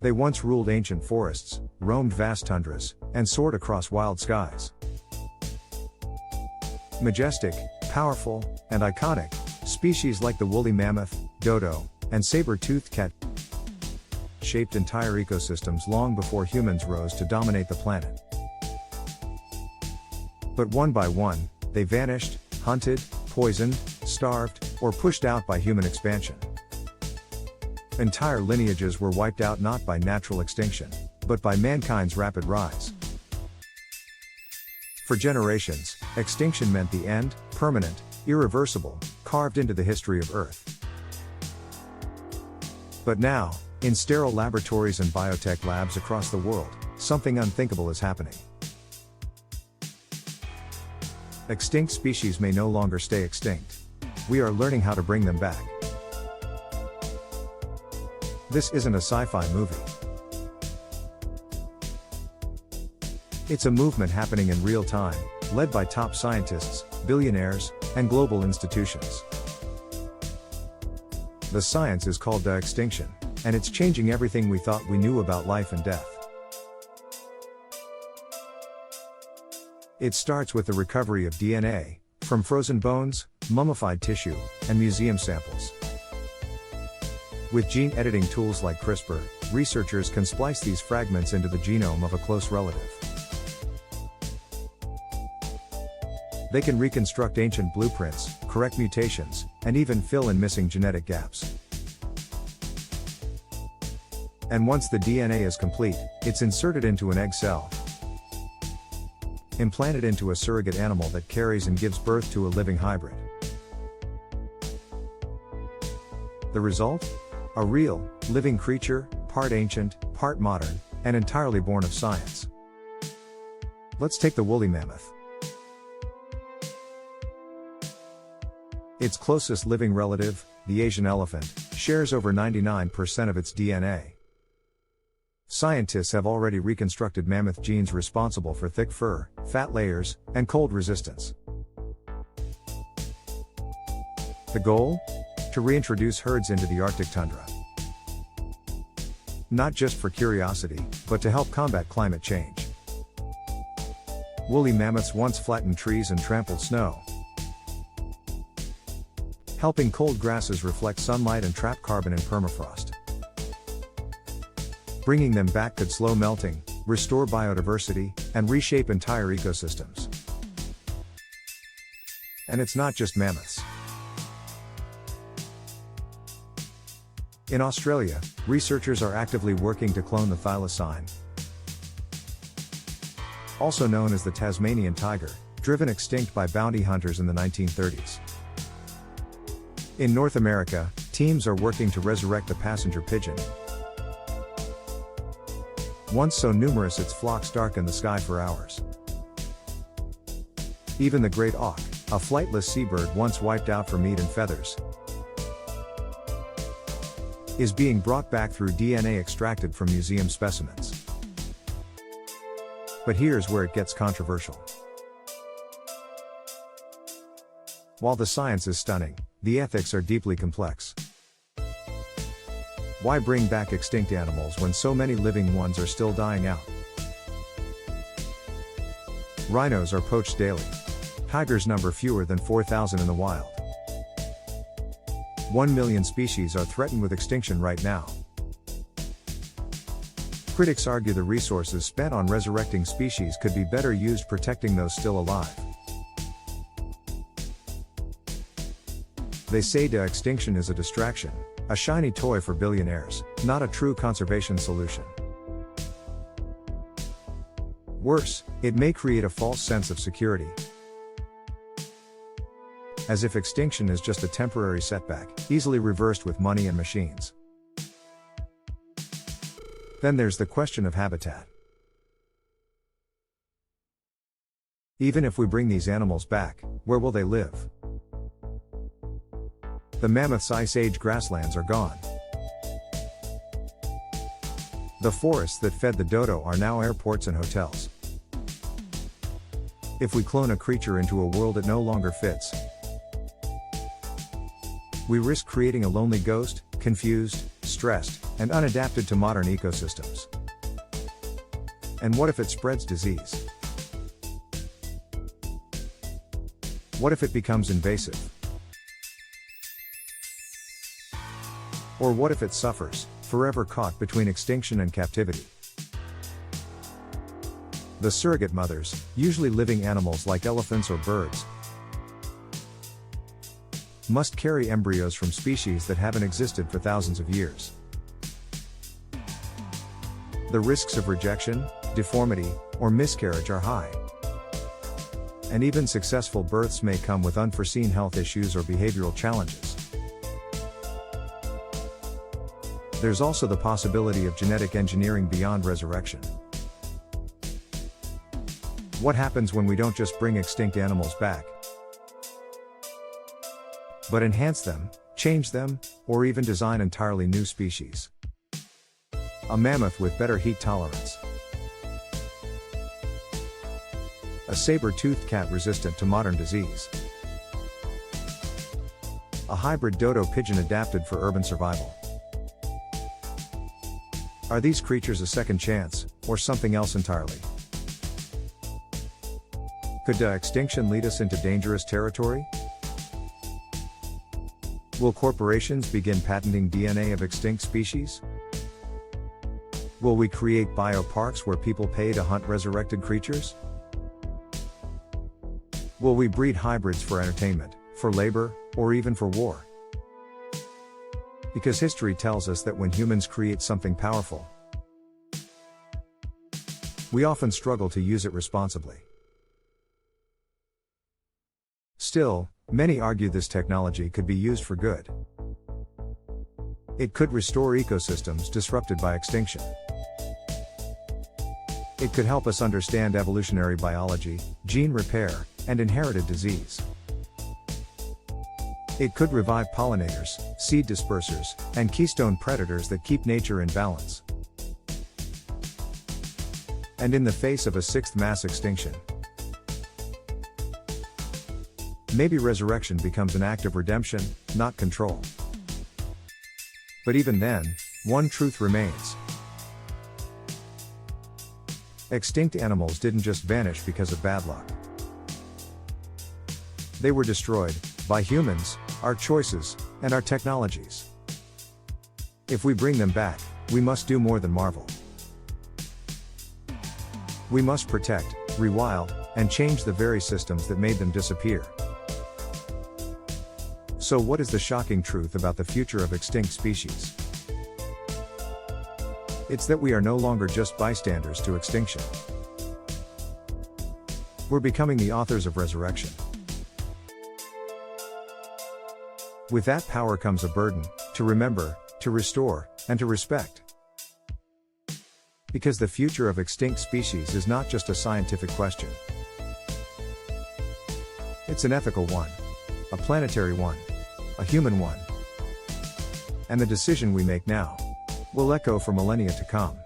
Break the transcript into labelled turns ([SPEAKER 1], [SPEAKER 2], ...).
[SPEAKER 1] They once ruled ancient forests, roamed vast tundras, and soared across wild skies. Majestic, powerful, and iconic, species like the woolly mammoth, dodo, and saber-toothed cat shaped entire ecosystems long before humans rose to dominate the planet. But one by one, they vanished, hunted, poisoned, starved, or pushed out by human expansion. Entire lineages were wiped out not by natural extinction, but by mankind's rapid rise. For generations, extinction meant the end, permanent, irreversible, carved into the history of Earth. But now, in sterile laboratories and biotech labs across the world, something unthinkable is happening. Extinct species may no longer stay extinct. We are learning how to bring them back. This isn't a sci-fi movie. It's a movement happening in real time, led by top scientists, billionaires, and global institutions. The science is called extinction, and it's changing everything we thought we knew about life and death. It starts with the recovery of DNA, from frozen bones, mummified tissue, and museum samples. With gene editing tools like CRISPR, researchers can splice these fragments into the genome of a close relative. They can reconstruct ancient blueprints, correct mutations, and even fill in missing genetic gaps. And once the DNA is complete, it's inserted into an egg cell, implanted into a surrogate animal that carries and gives birth to a living hybrid. The result? A real, living creature, part ancient, part modern, and entirely born of science. Let's take the woolly mammoth. Its closest living relative, the Asian elephant, shares over 99% of its DNA. Scientists have already reconstructed mammoth genes responsible for thick fur, fat layers, and cold resistance. The goal? To reintroduce herds into the Arctic tundra. Not just for curiosity, but to help combat climate change. Woolly mammoths once flattened trees and trampled snow, helping cold grasses reflect sunlight and trap carbon in permafrost. Bringing them back could slow melting, restore biodiversity, and reshape entire ecosystems. And it's not just mammoths. In Australia, researchers are actively working to clone the thylacine, also known as the Tasmanian tiger, driven extinct by bounty hunters in the 1930s. In North America, teams are working to resurrect the passenger pigeon. Once so numerous its flocks darken the sky for hours. Even the great auk, a flightless seabird once wiped out for meat and feathers, is being brought back through DNA extracted from museum specimens. But here's where it gets controversial. While the science is stunning, the ethics are deeply complex. Why bring back extinct animals when so many living ones are still dying out? Rhinos are poached daily. Tigers number fewer than 4,000 in the wild. 1 million species are threatened with extinction right now. Critics argue the resources spent on resurrecting species could be better used protecting those still alive. They say de-extinction is a distraction, a shiny toy for billionaires, not a true conservation solution. Worse, it may create a false sense of security. As if extinction is just a temporary setback, easily reversed with money and machines. Then there's the question of habitat. Even if we bring these animals back, where will they live? The mammoth's Ice Age grasslands are gone. The forests that fed the dodo are now airports and hotels. If we clone a creature into a world it no longer fits, we risk creating a lonely ghost, confused, stressed, stressed, and unadapted to modern ecosystems. And what if it spreads disease? What if it becomes invasive? Or what if it suffers, forever caught between extinction and captivity? The surrogate mothers, usually living animals like elephants or birds, must carry embryos from species that haven't existed for thousands of years. The risks of rejection, deformity, or miscarriage are high. And even successful births may come with unforeseen health issues or behavioral challenges. There's also the possibility of genetic engineering beyond resurrection. What happens when we don't just bring extinct animals back, but enhance them, change them, or even design entirely new species? A mammoth with better heat tolerance. A saber-toothed cat resistant to modern disease. A hybrid dodo pigeon adapted for urban survival. Are these creatures a second chance, or something else entirely? Could extinction lead us into dangerous territory? Will corporations begin patenting DNA of extinct species? Will we create bioparks where people pay to hunt resurrected creatures? Will we breed hybrids for entertainment, for labor, or even for war? Because history tells us that when humans create something powerful, we often struggle to use it responsibly. Still, many argue this technology could be used for good. It could restore ecosystems disrupted by extinction. It could help us understand evolutionary biology, gene repair, and inherited disease. It could revive pollinators, seed dispersers, and keystone predators that keep nature in balance. And in the face of a sixth mass extinction, maybe resurrection becomes an act of redemption, not control. But even then, one truth remains. Extinct animals didn't just vanish because of bad luck. They were destroyed by humans, our choices, and our technologies. If we bring them back, we must do more than marvel. We must protect, rewild, and change the very systems that made them disappear. So what is the shocking truth about the future of extinct species? It's that we are no longer just bystanders to extinction. We're becoming the authors of resurrection. With that power comes a burden, to remember, to restore, and to respect. Because the future of extinct species is not just a scientific question. It's an ethical one, a planetary one, a human one. And the decision we make now will echo for millennia to come.